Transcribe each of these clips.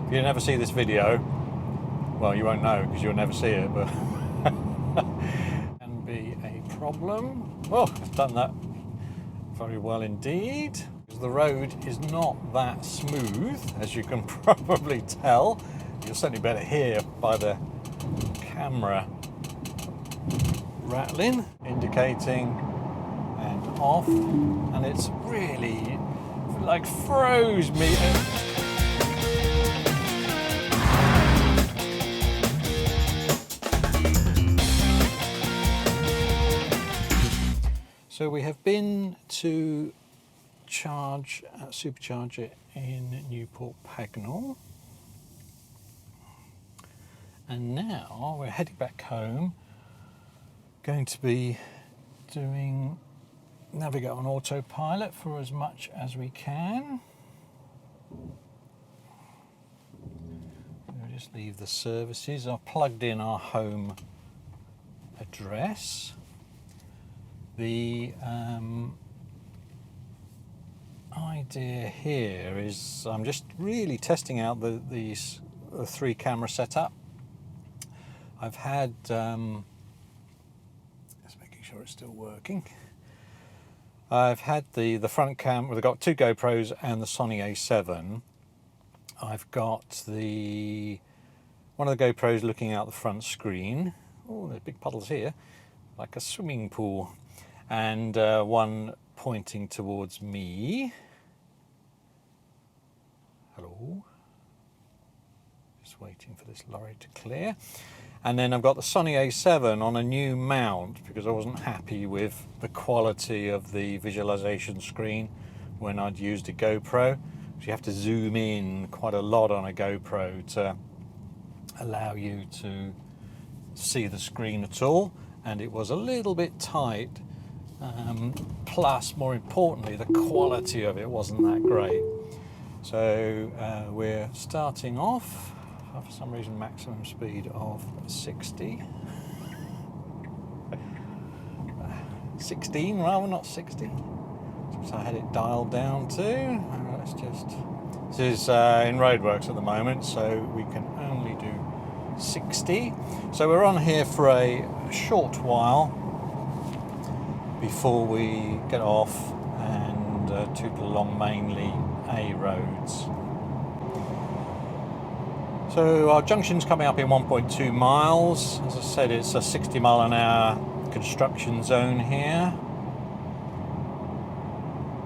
If you never see this video, well, you won't know because you'll never see it, but can be a problem. Oh, I've done that very well indeed. The road is not that smooth, as you can probably tell. You'll certainly better hear by the camera rattling, indicating and off, and it's really like froze me. So we have been to supercharge it in Newport Pagnell, and now we're heading back home. Going to be doing Navigate on autopilot for as much as we can. We'll just leave the services. I've plugged in our home address. The idea here is I'm just really testing out the 3 camera setup. I've had just making sure it's still working. I've had the front cam. We've got 2 GoPros and the Sony A7. I've got one of the GoPros looking out the front screen. Oh, there's big puddles here, like a swimming pool, and one pointing towards me. Hello. Just waiting for this lorry to clear. And then I've got the Sony A7 on a new mount because I wasn't happy with the quality of the visualization screen when I'd used a GoPro. So you have to zoom in quite a lot on a GoPro to allow you to see the screen at all, and it was a little bit tight. Plus, more importantly, the quality of it wasn't that great. So we're starting off, for some reason, maximum speed of 60. 16 rather, not 60. So I had it dialed down to. Let's just. This is in roadworks at the moment, so we can only do 60. So we're on here for a short while before we get off and tootle along mainly A roads. So our junction's coming up in 1.2 miles. As I said, it's a 60 mile an hour construction zone here.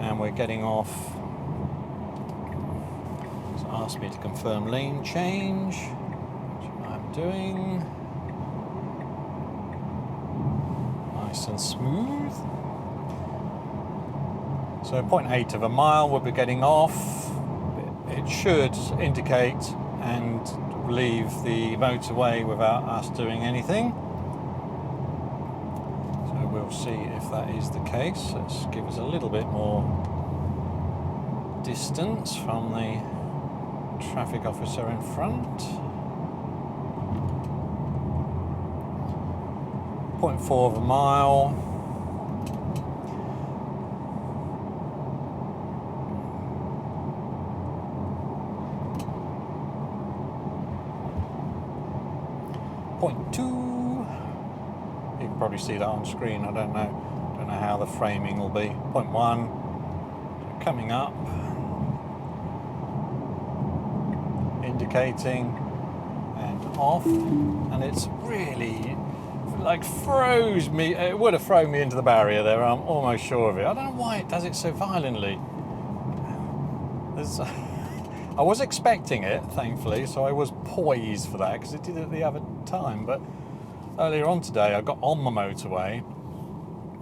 And we're getting off. It's asked me to confirm lane change, which I'm doing. Nice and smooth. So 0.8 of a mile we'll be getting off. It should indicate and leave the motorway without us doing anything. So we'll see if that is the case. Let's give us a little bit more distance from the traffic officer in front. 0.4 of a mile. .2. You can probably see that on screen. I don't know how the framing will be. 0.1 coming up, indicating and off, and it's really like froze me. It would have thrown me into the barrier there. I'm almost sure of it. I don't know why it does it so violently. I was expecting it, thankfully, so I was poised for that because it did it the other time. But earlier on today, I got on the motorway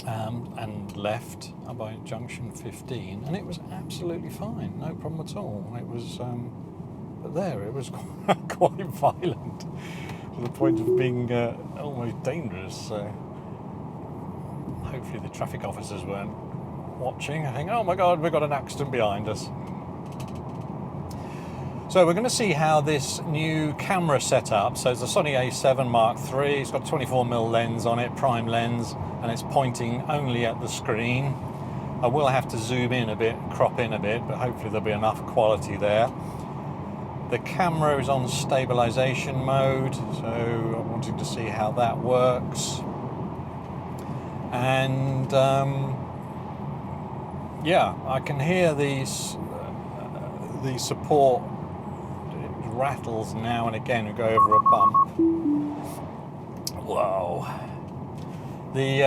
and left by junction 15, and it was absolutely fine, no problem at all. It was, but there, it was quite violent to the point of being almost dangerous. So hopefully the traffic officers weren't watching. I think, oh my God, we've got an accident behind us. So we're going to see how this new camera setup, so it's a Sony A7 Mark III, it's got 24mm lens on it, prime lens, and it's pointing only at the screen. I will have to zoom in a bit, crop in a bit, but hopefully there'll be enough quality there. The camera is on stabilization mode, so I'm wanting to see how that works. And yeah, I can hear the support. It rattles now and again. We go over a bump. Whoa. The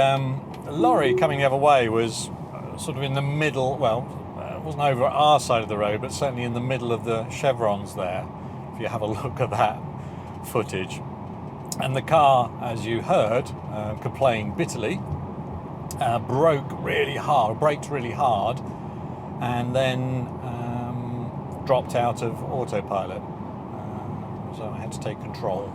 lorry coming the other way was sort of in the middle, well, it wasn't over our side of the road, but certainly in the middle of the chevrons there, if you have a look at that footage. And the car, as you heard, complained bitterly, braked really hard, and then dropped out of autopilot. So I had to take control.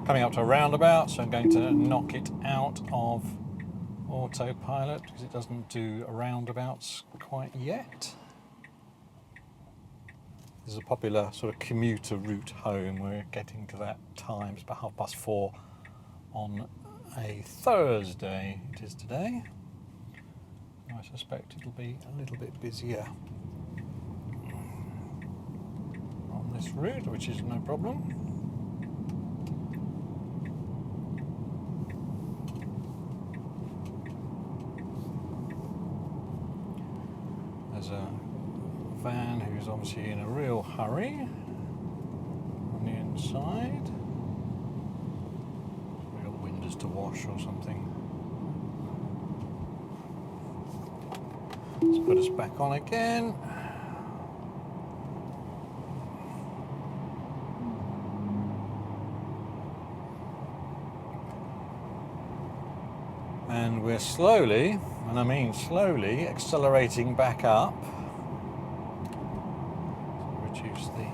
Coming up to a roundabout, so I'm going to knock it out of autopilot because it doesn't do roundabouts quite yet. This is a popular sort of commuter route home. We're getting to that time. It's about 4:30 on a Thursday. It is today. I suspect it'll be a little bit busier on this route, which is no problem. There's a van who's obviously in a real hurry on the inside. We've got windows to wash or something. Let's put us back on again. And we're slowly, and I mean slowly, accelerating back up. So reduce the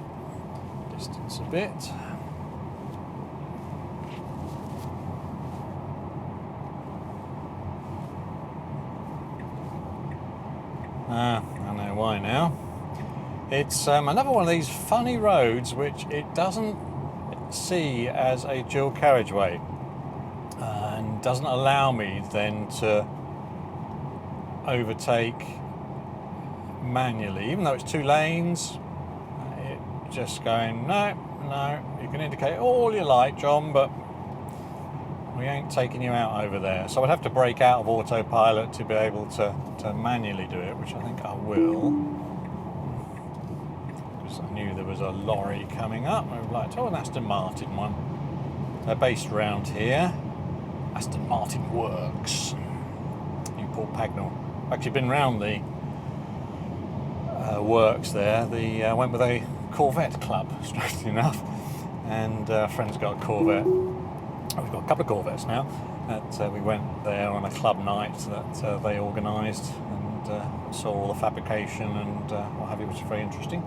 distance a bit. I know why now. It's another one of these funny roads which it doesn't see as a dual carriageway. And doesn't allow me then to overtake manually, even though it's 2 lanes. It just going, no, you can indicate all you like, John, but we ain't taking you out over there. So I'd have to break out of autopilot to be able to manually do it, which I think I will, because I knew there was a lorry coming up. I was like, oh, an Aston Martin one. They're based around here. Aston Martin Works, Newport Pagnell. Actually been round the works there. Went with a Corvette club, strangely enough, and a friend's got a Corvette. We've got a couple of Corvettes now. We went there on a club night that they organised, and saw all the fabrication and what have you, which is very interesting.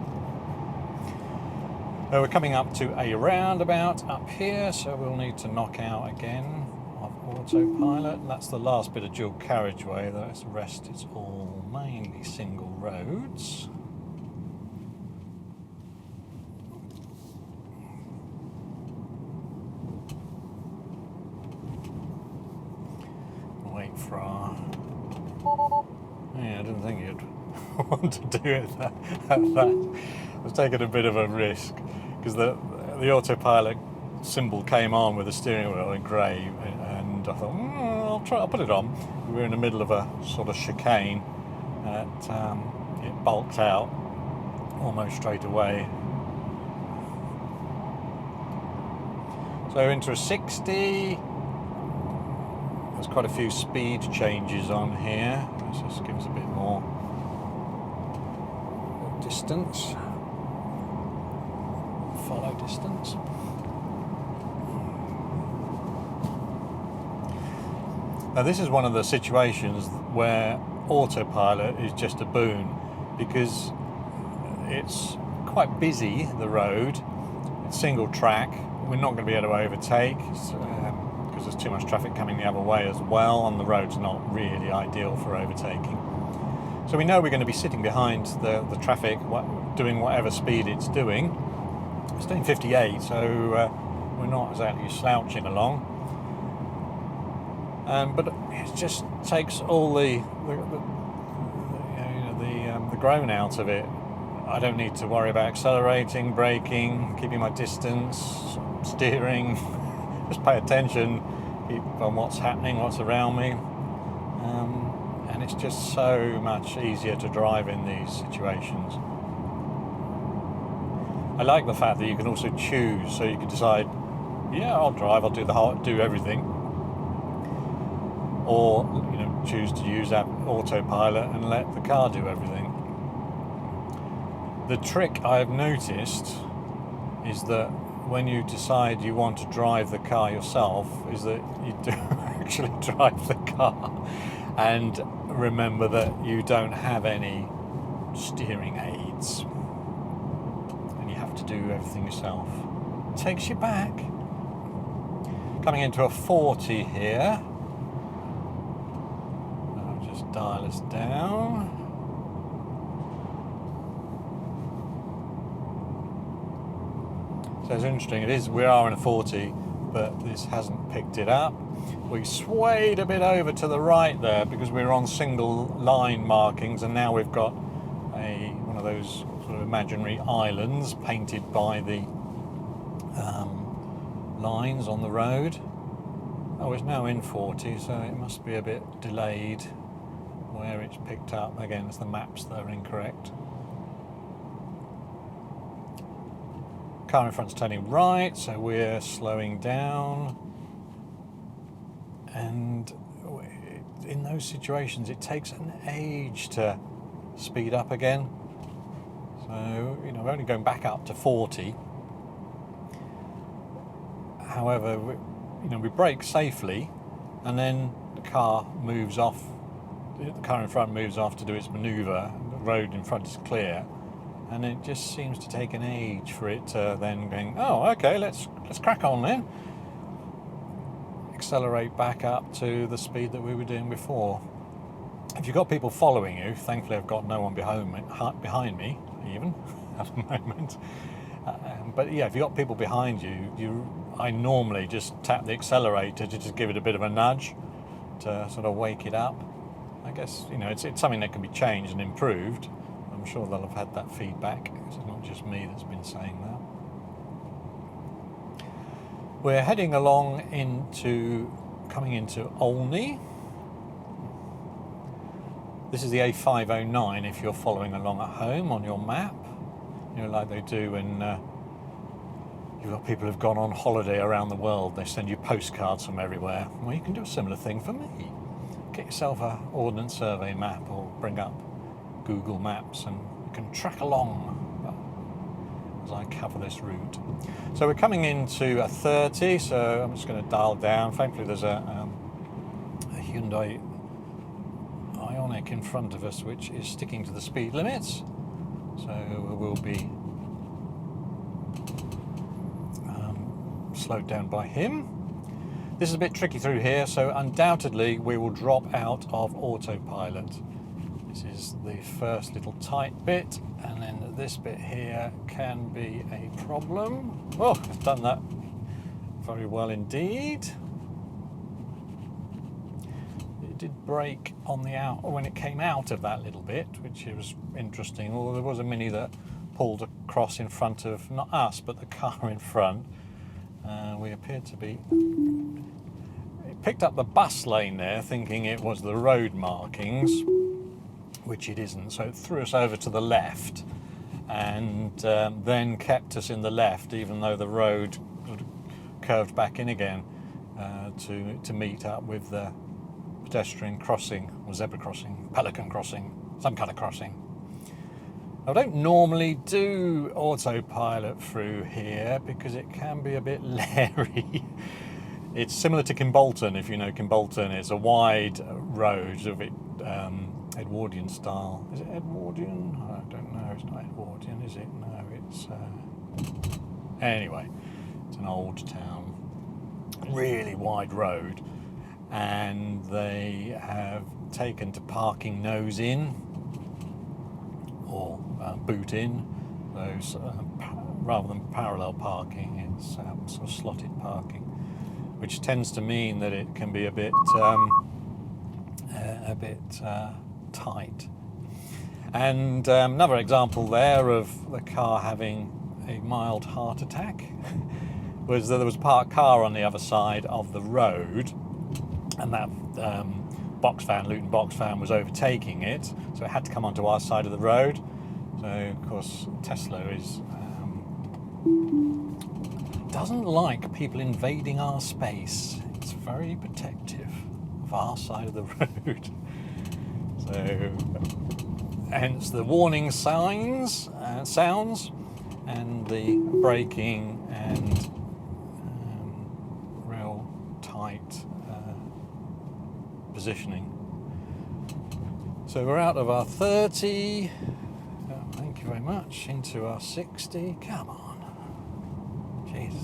We're coming up to a roundabout up here, so we'll need to knock out again of autopilot. That's the last bit of dual carriageway. The rest is all mainly single roads. Wait for our... Yeah, I didn't think you'd want to do it at that. I was taking a bit of a risk because the autopilot symbol came on with the steering wheel in grey, and I thought, I'll put it on. We were in the middle of a sort of chicane that it bulked out almost straight away. So into a 60. There's quite a few speed changes on here. Let's just give us a bit more distance. Follow distance. Now this is one of the situations where autopilot is just a boon, because it's quite busy, the road. It's single track. We're not going to be able to overtake because there's too much traffic coming the other way as well, and the road's not really ideal for overtaking. So we know we're going to be sitting behind the traffic, doing whatever speed it's doing. It's doing 58, so we're not exactly slouching along. But it just takes all the grown out of it. I don't need to worry about accelerating, braking, keeping my distance, steering. Just pay attention on what's happening, what's around me. And it's just so much easier to drive in these situations. I like the fact that you can also choose, so you can decide, yeah, I'll drive, I'll do everything, or choose to use AutoPilot and let the car do everything. The trick I've noticed is that when you decide you want to drive the car yourself, is that you do actually drive the car, and remember that you don't have any steering aids, and you have to do everything yourself. It takes you back. Coming into a 40 here. I'll just dial us down. So it's interesting, we are in a 40, but this hasn't picked it up. We swayed a bit over to the right there because we were on single line markings, and now we've got one of those sort of imaginary islands painted by the lines on the road. Oh, it's now in 40, so it must be a bit delayed where it's picked up. Again, it's the maps that are incorrect. Car in front's turning right, so we're slowing down. And in those situations, it takes an age to speed up again. So, we're only going back up to 40. However, we brake safely, and then the car moves off. The car in front moves off to do its manoeuvre. The road in front is clear, and it just seems to take an age for it to then going, oh, okay, let's crack on then. Accelerate back up to the speed that we were doing before. If you've got people following you, thankfully I've got no one behind me even at the moment. But yeah, if you've got people behind you, I normally just tap the accelerator to just give it a bit of a nudge to sort of wake it up. I guess it's something that can be changed and improved. I'm sure they'll have had that feedback. It's not just me that's been saying that. We're heading along coming into Olney. This is the A509 if you're following along at home on your map. Like they do when you've got people who've gone on holiday around the world. They send you postcards from everywhere. Well, you can do a similar thing for me. Get yourself an Ordnance Survey map, or bring up Google Maps, and you can track along as I cover this route. So we're coming into a 30, so I'm just going to dial down. Thankfully there's a Hyundai Ioniq in front of us which is sticking to the speed limits, so we'll be slowed down by him. This is a bit tricky through here, so undoubtedly we will drop out of autopilot. This is the first little tight bit, and then this bit here can be a problem. Oh, I've done that very well indeed. It did brake on the when it came out of that little bit, which was interesting. Although there was a Mini that pulled across in front of, not us, but the car in front. We appeared to be... It picked up the bus lane there, thinking it was the road markings, which it isn't, so it threw us over to the left, and then kept us in the left, even though the road sort of curved back in again to meet up with the pedestrian crossing, or zebra crossing, pelican crossing, some kind of crossing. I don't normally do autopilot through here because it can be a bit leery. It's similar to Kimbolton, if you know Kimbolton. It's a wide road of it. Edwardian style. Is it Edwardian? I don't know. It's not Edwardian, is it? No, it's... Anyway, it's an old town. Really wide road. And they have taken to parking nose in, or boot in, those rather than parallel parking. It's sort of slotted parking, which tends to mean that it can be a bit tight. And another example there of the car having a mild heart attack was that there was a parked car on the other side of the road, and that Luton box van was overtaking it, so it had to come onto our side of the road. So of course Tesla doesn't like people invading our space. It's very protective of our side of the road. So hence the warning signs, sounds, and the braking and real tight positioning. So we're out of our 30. Oh, thank you very much. Into our 60. Come on. Jeez.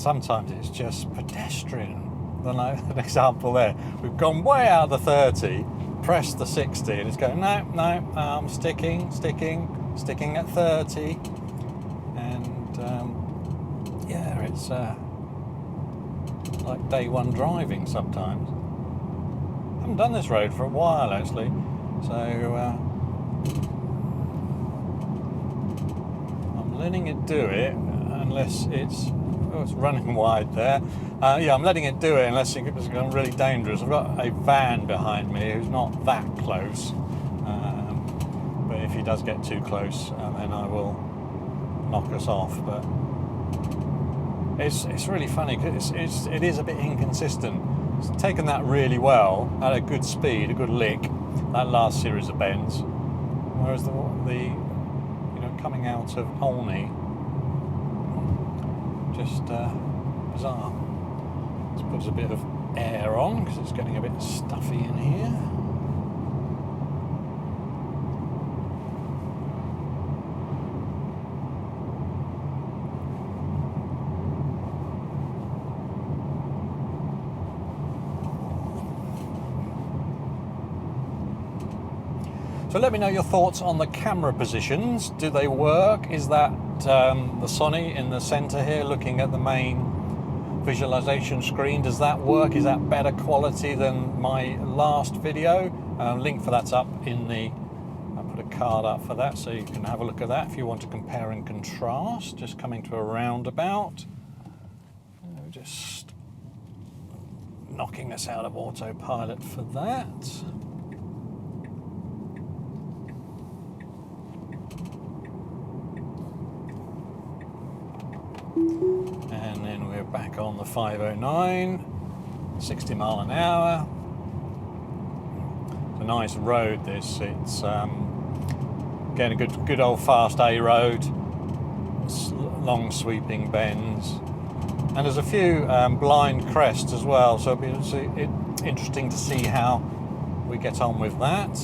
Sometimes it's just pedestrian. Like an example there. We've gone way out of the 30, pressed the 60, and it's going, no, I'm sticking at 30. And yeah, it's like day one driving sometimes. I haven't done this road for a while actually, so I'm letting it do it unless it's running wide there. Yeah, I'm letting it do it unless it's become really dangerous. I've got a van behind me who's not that close, but if he does get too close, then I will knock us off. But it's really funny because it is a bit inconsistent. It's taken that really well at a good speed, a good lick, that last series of bends, whereas the coming out of Olney, just bizarre. Let's put a bit of air on because it's getting a bit stuffy in here. So let me know your thoughts on the camera positions. Do they work? Is that the Sony in the center here looking at the main visualization screen? Does that work? Is that better quality than my last video? Link for that's up in the... I put a card up for that so you can have a look at that if you want to compare and contrast. Just coming to a roundabout. Just knocking us out of autopilot for that. And then we're back on the 509, 60 mile an hour. It's a nice road this. It's getting a good old fast A road, long sweeping bends, and there's a few blind crests as well, so it'll be interesting to see how we get on with that.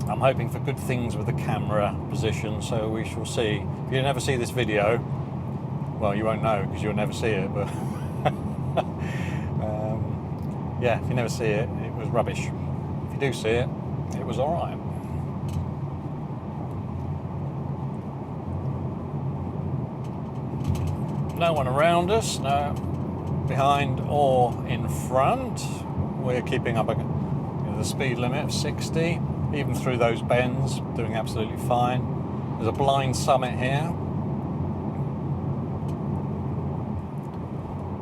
I'm hoping for good things with the camera position, so we shall see. If you never see this video, well, you won't know because you'll never see it, but yeah, if you never see it, it was rubbish. If you do see it, it was alright. No one around us, no behind or in front. We're keeping up the speed limit of 60. Even through those bends, doing absolutely fine. There's a blind summit here.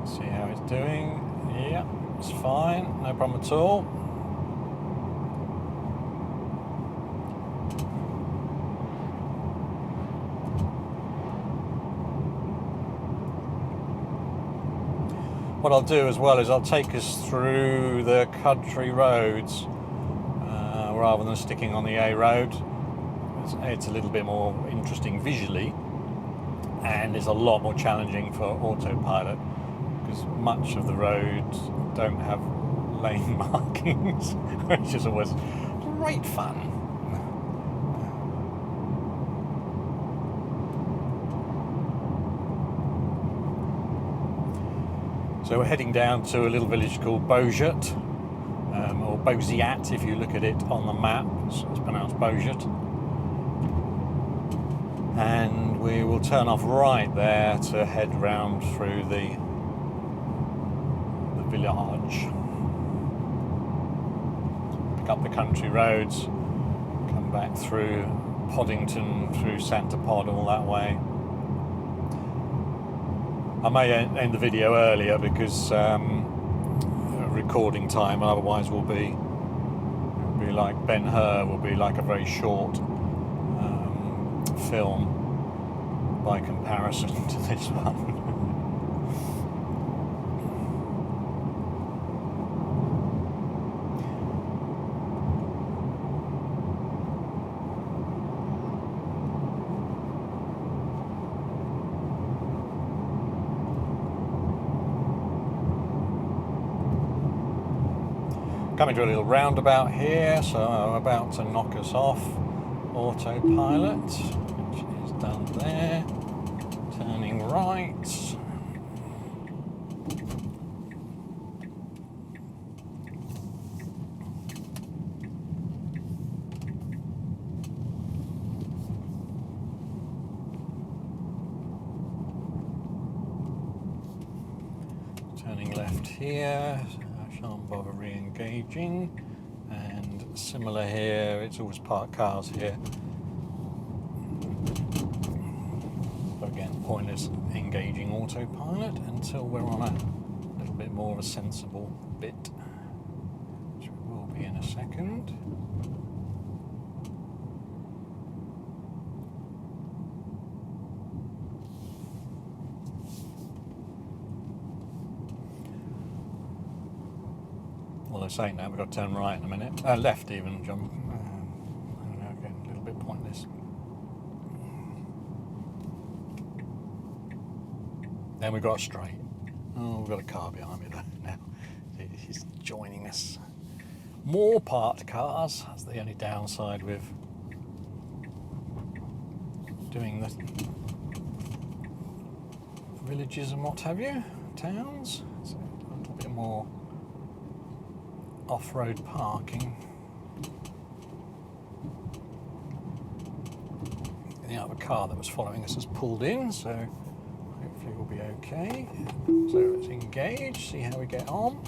See how it's doing. Yeah, it's fine, no problem at all. What I'll do as well is I'll take us through the country roads rather than sticking on the A road. It's a little bit more interesting visually, and it's a lot more challenging for autopilot because much of the roads don't have lane markings, which is always great fun. So we're heading down to a little village called Beaujat, or Beauziat if you look at it on the map. It's pronounced Beaujat. And we will turn off right there to head round through the village. back up the country roads, come back through Poddington, through Santa Pod, all that way. I may end the video earlier because recording time, otherwise will be like Ben-Hur, will be like a very short film by comparison to this one. Coming to a little roundabout here, so I'm about to knock us off autopilot, which is done there. Turning right. Turning left here. Shan't bother re-engaging, and similar here, it's always parked cars here. So again, pointless engaging autopilot until we're on a little bit more of a sensible bit, which we will be in a second. Although saying that, we've got to turn right in a minute. Left even, jump. Okay, a little bit pointless. Then we've got a straight. Oh, we've got a car behind me though now. He's joining us. More parked cars. That's the only downside with doing the villages and what have you, towns. It's a little bit more off-road parking. The other car that was following us has pulled in, so hopefully we'll be okay. So let's engage, see how we get on.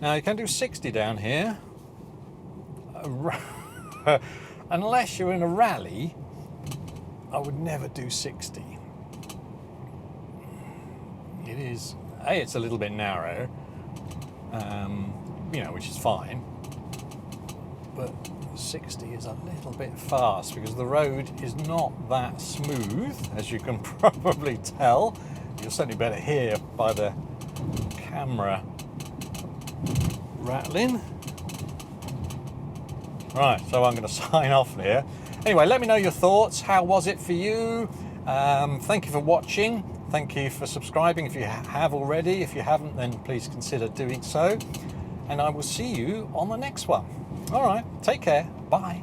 Now you can do 60 down here, unless you're in a rally. I would never do 60. It is, it's a little bit narrow. You know, which is fine, but 60 is a little bit fast because the road is not that smooth, as you can probably tell. You'll certainly better hear by the camera rattling. Right, so I'm going to sign off here. Anyway, let me know your thoughts. How was it for you? Thank you for watching. Thank you for subscribing if you have already. If you haven't, then please consider doing so. And I will see you on the next one. All right, take care. Bye.